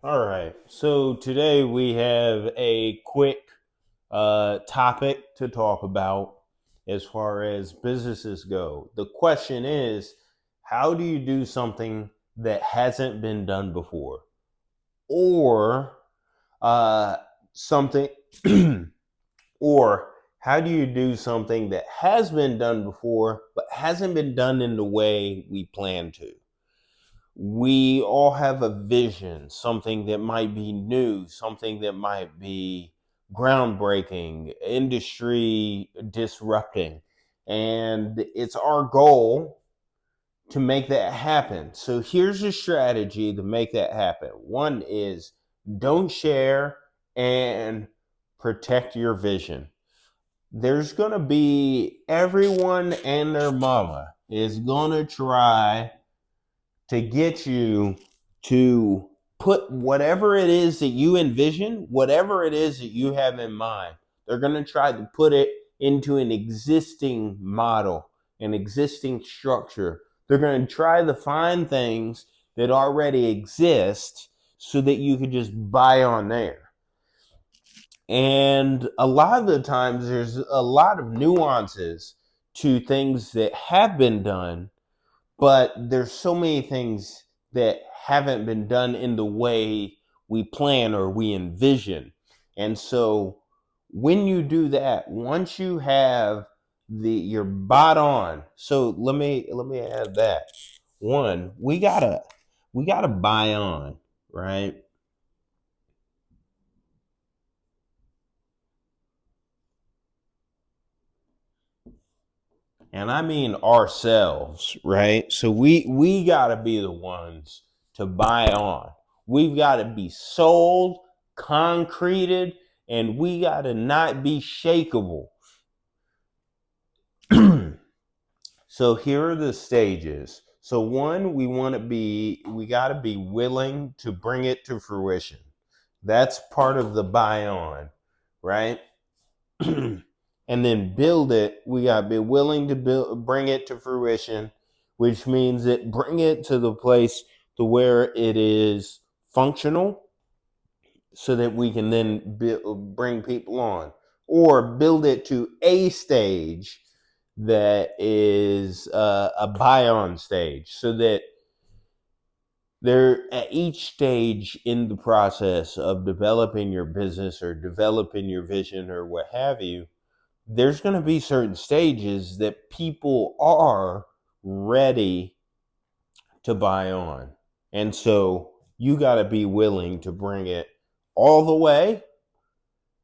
All right. So today we have a quick topic to talk about as far as businesses go. The question is, how do you do something that hasn't been done before? Or uh, something, or how do you do something that has been done before but hasn't been done in the way we plan to? We all have a vision, something that might be new, something that might be groundbreaking, industry disrupting. And it's our goal to make that happen. So here's a strategy to make that happen. One is don't share and protect your vision. There's going to be everyone and their mama is going to try to get you to put whatever it is that you envision, whatever it is that you have in mind. They're going to try to put it into an existing model, an existing structure. They're going to try to find things that already exist so that you could just buy on there. And a lot of the times, there's a lot of nuances to things that have been done, but there's so many things that haven't been done in the way we plan or we envision. And so when you do that, once you have you're bot on. So let me add that. One, we gotta buy on, right? And I mean ourselves, right? So we got to be the ones to buy on. We've got to be sold, concreted, and we got to not be shakable. So here are the stages. So one, we got to be willing to bring it to fruition. That's part of the buy on, right? And then build it. We got to be willing to bring it to fruition, which means that bring it to the place to where it is functional, so that we can then bring people on, or build it to a stage that is a buy-on stage, so that there at each stage in the process of developing your business or developing your vision or what have you, there's going to be certain stages that people are ready to buy on. And so you got to be willing to bring it all the way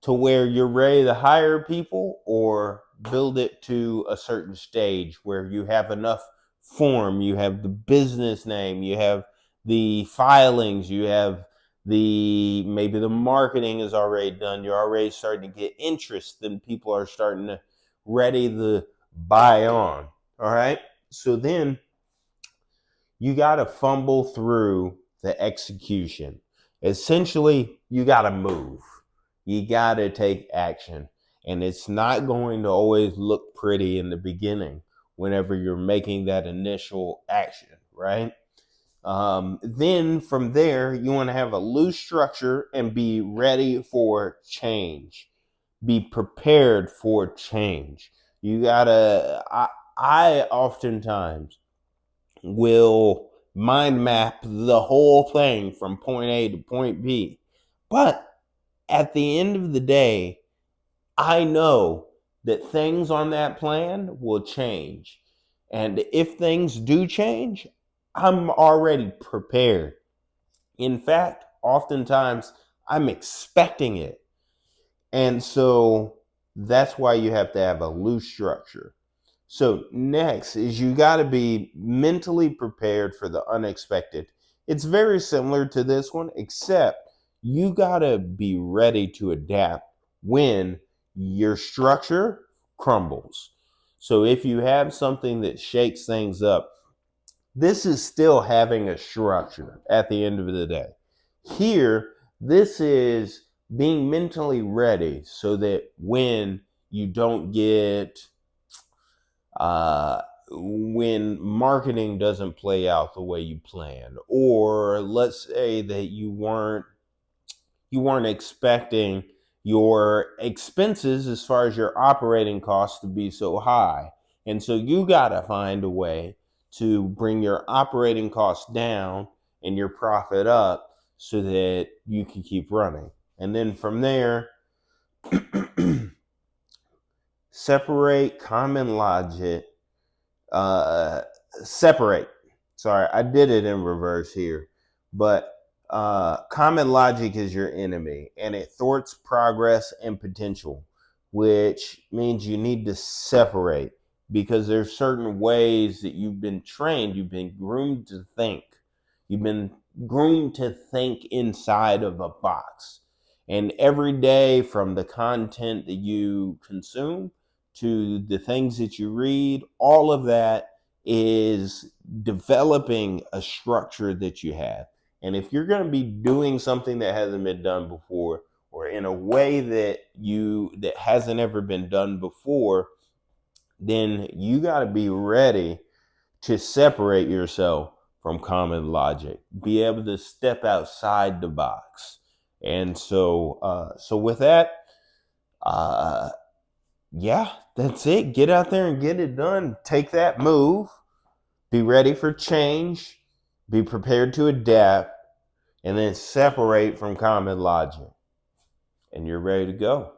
to where you're ready to hire people, or build it to a certain stage where you have enough form, you have the business name, you have the filings, you have the maybe the marketing is already done, you're already starting to get interest, then people are starting to ready to buy on. All right. So then you got to fumble through the execution. Essentially, you got to move. You got to take action. And it's not going to always look pretty in the beginning whenever you're making that initial action, right? Then from there, you want to have a loose structure and be ready for change. Be prepared for change. You gotta. I oftentimes will mind map the whole thing from point A to point B. But at the end of the day, I know that things on that plan will change. And if things do change, I'm already prepared. In fact, oftentimes I'm expecting it. And so that's why you have to have a loose structure. So next is you got to be mentally prepared for the unexpected. It's very similar to this one, except you got to be ready to adapt when your structure crumbles. So if you have something that shakes things up, this is still having a structure at the end of the day. Here, this is being mentally ready so that when you don't get when marketing doesn't play out the way you planned, or let's say that you weren't expecting your expenses as far as your operating costs to be so high. And so you got to find a way to bring your operating costs down and your profit up so that you can keep running. And then from there, separate common logic, uh, separate. Sorry, I did it in reverse here. But common logic is your enemy and it thwarts progress and potential, which means you need to separate because there's certain ways that you've been trained, you've been groomed to think. You've been groomed to think inside of a box. And every day, from the content that you consume to the things that you read, all of that is developing a structure that you have. And if you're going to be doing something that hasn't been done before, or in a way that hasn't ever been done before, then you got to be ready to separate yourself from common logic, be able to step outside the box. And so with that, uh, yeah, that's it. Get out there and get it done. Take that move. Be ready for change. Be prepared to adapt, and then separate from common logic. And you're ready to go.